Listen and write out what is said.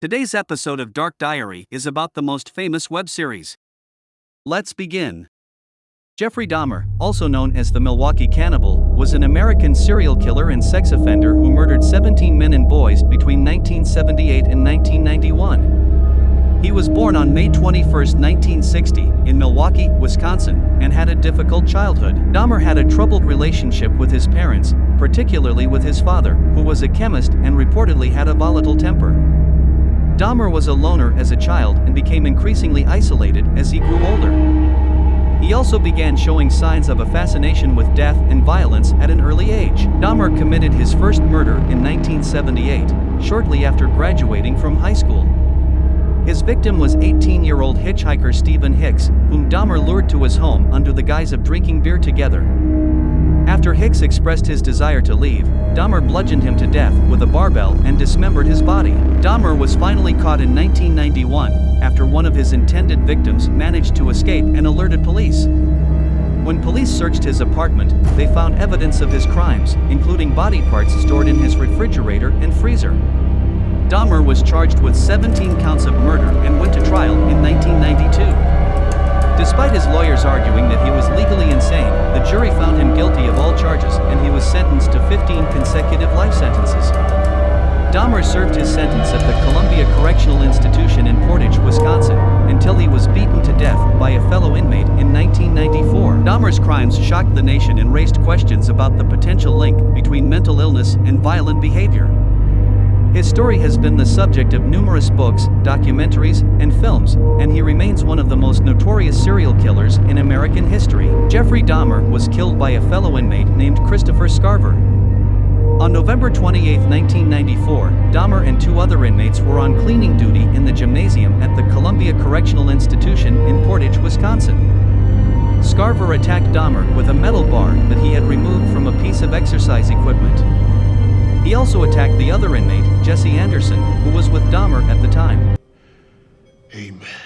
Today's episode of Dark Diary is about the most famous web series. Let's begin. Jeffrey Dahmer, also known as the Milwaukee Cannibal, was an American serial killer and sex offender who murdered 17 men and boys between 1978 and 1991. He was born on May 21, 1960, in Milwaukee, Wisconsin, and had a difficult childhood. Dahmer had a troubled relationship with his parents, particularly with his father, who was a chemist and reportedly had a volatile temper. Dahmer was a loner as a child and became increasingly isolated as he grew older. He also began showing signs of a fascination with death and violence at an early age. Dahmer committed his first murder in 1978, shortly after graduating from high school. His victim was 18-year-old hitchhiker Stephen Hicks, whom Dahmer lured to his home under the guise of drinking beer together. After Hicks expressed his desire to leave, Dahmer bludgeoned him to death with a barbell and dismembered his body. Dahmer was finally caught in 1991, after one of his intended victims managed to escape and alerted police. When police searched his apartment, they found evidence of his crimes, including body parts stored in his refrigerator and freezer. Dahmer was charged with 17 counts of murder and went to trial in 1992. Despite his lawyers arguing that he was legally insane, the jury found him guilty of all charges and he was sentenced to 15 consecutive life sentences. Dahmer served his sentence at the Columbia Correctional Institution in Portage, Wisconsin, until he was beaten to death by a fellow inmate in 1994. Dahmer's crimes shocked the nation and raised questions about the potential link between mental illness and violent behavior. His story has been the subject of numerous books, documentaries, and films, and he remains one of the most notorious serial killers in American history. Jeffrey Dahmer was killed by a fellow inmate named Christopher Scarver. On November 28, 1994, Dahmer and two other inmates were on cleaning duty in the gymnasium at the Columbia Correctional Institution in Portage, Wisconsin. Scarver attacked Dahmer with a metal bar that he had removed from a piece of exercise equipment. He also attacked the other inmate, Jesse Anderson, who was with Dahmer at the time. Amen.